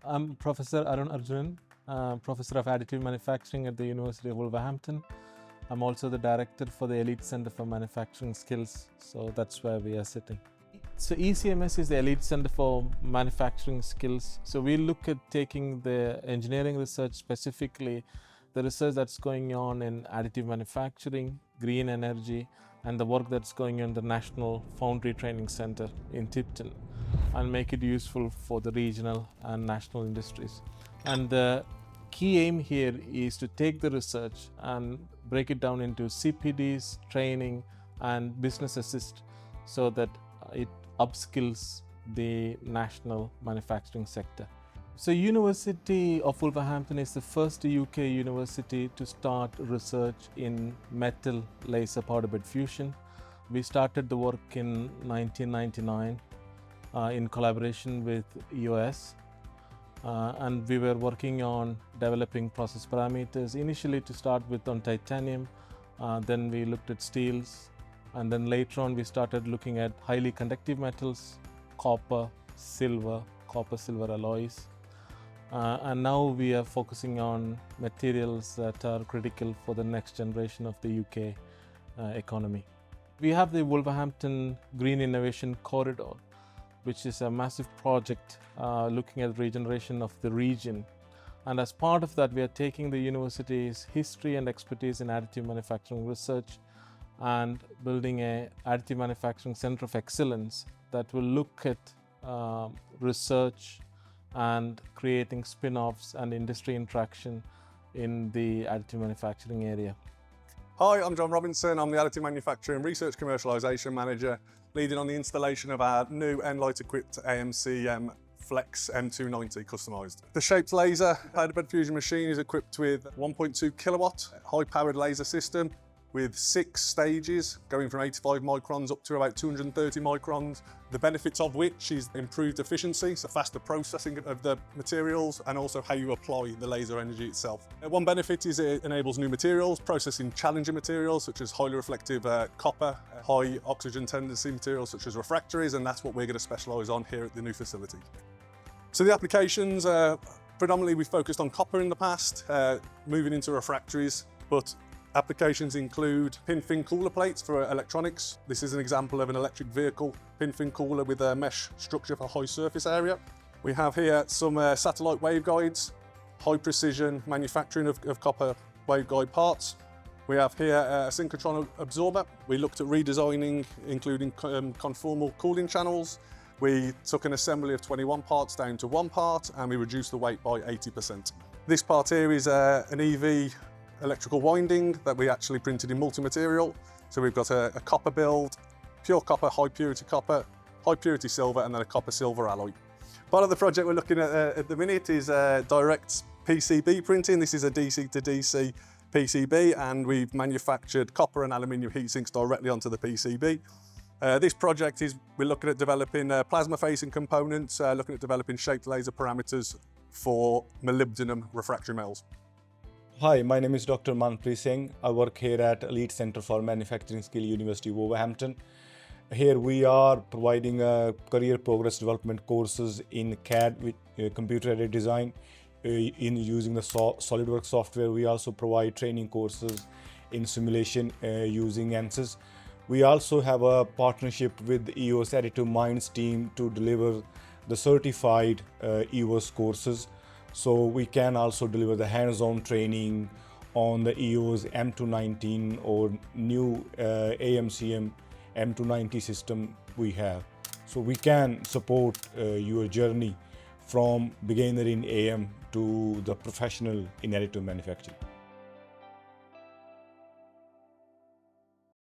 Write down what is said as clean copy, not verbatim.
I'm Professor Arun Arjunan, Professor of Additive Manufacturing at the University of Wolverhampton. I'm also the Director for the Elite Centre for Manufacturing Skills, so that's where we are sitting. So ECMS is the Elite Centre for Manufacturing Skills. So we look at taking the engineering research, specifically the research that's going on in additive manufacturing, green energy, and the work that's going on in the National Foundry Training Centre in Tipton, and make it useful for the regional and national industries. And the key aim here is to take the research and break it down into CPDs, training, and business assist, so that it upskills the national manufacturing sector. So University of Wolverhampton is the first UK university to start research in metal laser powder bed fusion. We started the work in 1999 in collaboration with EOS, and we were working on developing process parameters, initially to start with on titanium, then we looked at steels, and then later on we started looking at highly conductive metals, copper, silver alloys. And now we are focusing on materials that are critical for the next generation of the UK economy. We have the Wolverhampton Green Innovation Corridor, which is a massive project looking at regeneration of the region. And as part of that, we are taking the university's history and expertise in additive manufacturing research and building an additive manufacturing Centre of Excellence that will look at research and creating spin-offs and industry interaction in the additive manufacturing area. Hi, I'm John Robinson. I'm the Additive Manufacturing Research Commercialisation Manager, leading on the installation of our new Enlight equipped AMC Flex M290 customised. The Shaped Laser Additive Fusion machine is equipped with 1.2 kilowatt high-powered laser system with 6 stages going from 85 microns up to about 230 microns, the benefits of which is improved efficiency, so faster processing of the materials, and also how you apply the laser energy itself. One benefit is it enables new materials, processing challenging materials such as highly reflective copper, high oxygen tendency materials such as refractories, and that's what we're going to specialise on here at the new facility. So the applications, predominantly we focused on copper in the past, moving into refractories, but applications include pin-fin cooler plates for electronics. This is an example of an electric vehicle pin-fin cooler with a mesh structure for high surface area. We have here some satellite waveguides, high precision manufacturing of copper waveguide parts. We have here a synchrotron absorber. We looked at redesigning, including conformal cooling channels. We took an assembly of 21 parts down to 1 part, and we reduced the weight by 80%. This part here is an EV electrical winding that we actually printed in multi-material. So we've got a copper build, pure copper, high purity silver, and then a copper silver alloy. Part of the project we're looking at the minute is direct PCB printing. This is a DC to DC PCB, and we've manufactured copper and aluminium heat sinks directly onto the PCB. This project is, we're looking at developing plasma facing components, looking at developing shaped laser parameters for molybdenum refractory metals. Hi, my name is Dr. Manpreet Singh. I work here at Elite Centre for Manufacturing Skill, University of Wolverhampton. Here we are providing career progress development courses in CAD with computer-aided design in using the SolidWorks software. We also provide training courses in simulation using ANSYS. We also have a partnership with the EOS Additive Minds team to deliver the certified EOS courses. So we can also deliver the hands-on training on the EOS M219 or new AMCM M290 system we have. So we can support your journey from beginner in AM to the professional in additive manufacturing.